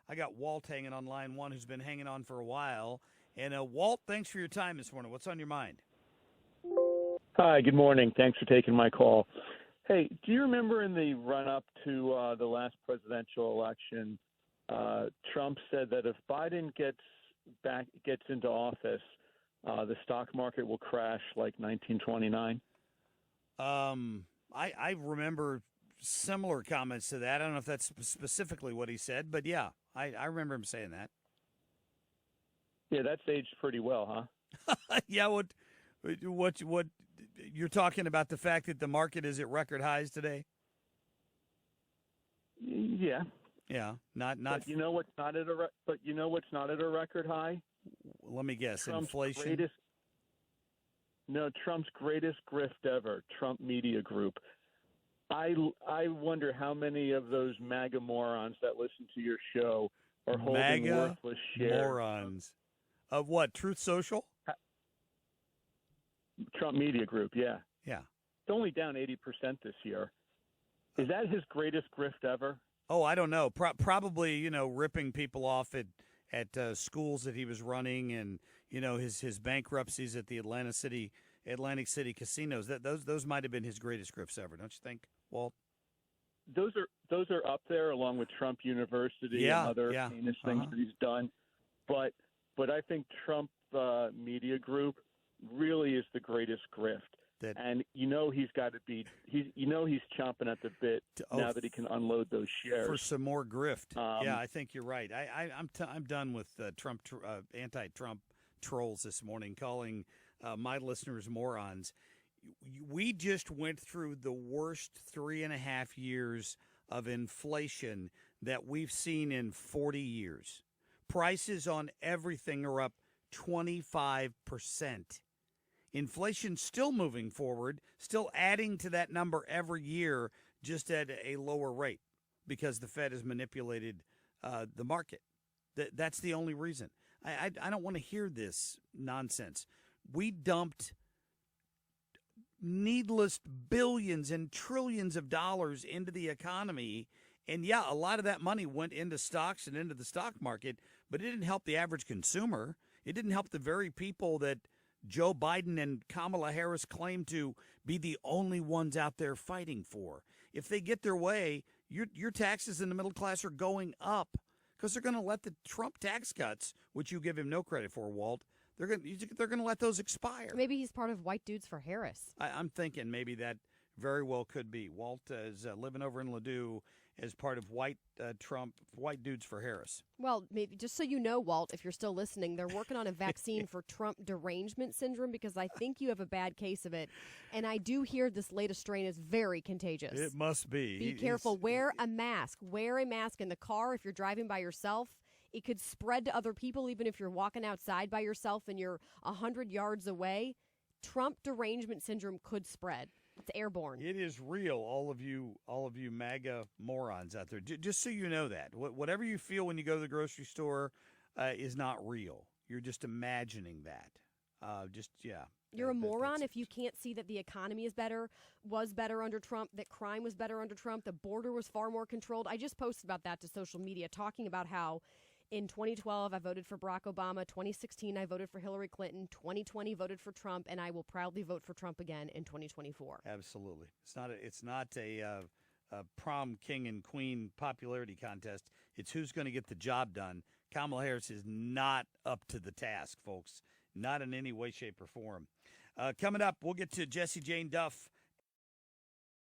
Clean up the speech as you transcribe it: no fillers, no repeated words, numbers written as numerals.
I got Walt hanging on line one, who's been hanging on for a while. And Walt, thanks for your time this morning. What's on your mind? Hi, good morning. Thanks for taking my call. Hey, do you remember in the run-up to the last presidential election, Trump said that if Biden gets into office, the stock market will crash like 1929? I remember similar comments to that. I don't know if that's specifically what he said, but yeah, I remember him saying that. Yeah, that's aged pretty well, huh? Yeah, what you're talking about, the fact that the market is at record highs today? Yeah. Yeah, not. But you know what's not at a record high? Let me guess. Trump's Inflation. Trump's greatest grift ever, Trump Media Group. I wonder how many of those MAGA morons that listen to your show are holding MAGA worthless shares. morons of what? Truth Social? Trump Media Group, yeah. Yeah. It's only down 80% this year. Is that his greatest grift ever? Oh, I don't know. Probably, ripping people off at schools that he was running, and his bankruptcies at the Atlantic City casinos. Those might have been his greatest grifts ever, don't you think, Walt? Those are up there along with Trump University and other heinous things that he's done. But I think Trump Media Group really is the greatest grift. And he's got to be he's chomping at the bit now that he can unload those shares for some more grift. Yeah, I think you're right. I'm done with anti-Trump trolls this morning calling my listeners morons. We just went through the worst 3.5 years of inflation that we've seen in 40 years. Prices on everything are up 25%. Inflation's still moving forward, still adding to that number every year, just at a lower rate because the Fed has manipulated the market. That's the only reason. I don't want to hear this nonsense. We dumped needless billions and trillions of dollars into the economy, and yeah, a lot of that money went into stocks and into the stock market, but it didn't help the average consumer. It didn't help the very people that Joe Biden and Kamala Harris claim to be the only ones out there fighting for. If they get their way, your taxes in the middle class are going up because they're going to let the Trump tax cuts, which you give him no credit for, Walt, they're going to let those expire. Maybe he's part of White Dudes for Harris. I'm thinking maybe that very well could be. Walt is living over in Ladue as part of White Dudes for Harris. Well, maybe just so you know, Walt, if you're still listening, they're working on a vaccine for Trump derangement syndrome because I think you have a bad case of it. And I do hear this latest strain is very contagious. It must be. Be careful. Wear a mask. Wear a mask in the car if you're driving by yourself. It could spread to other people even if you're walking outside by yourself and you're 100 yards away. Trump derangement syndrome could spread. It's airborne. It is real, all of you MAGA morons out there. Just so you know that. Whatever you feel when you go to the grocery store is not real. You're just imagining that. You're a moron if you can't see that the economy was better under Trump, that crime was better under Trump, the border was far more controlled. I just posted about that to social media, talking about how in 2012, I voted for Barack Obama. 2016, I voted for Hillary Clinton. 2020, voted for Trump, and I will proudly vote for Trump again in 2024. Absolutely. It's not a prom king and queen popularity contest. It's who's going to get the job done. Kamala Harris is not up to the task, folks. Not in any way, shape, or form. Coming up, we'll get to Jesse Jane Duff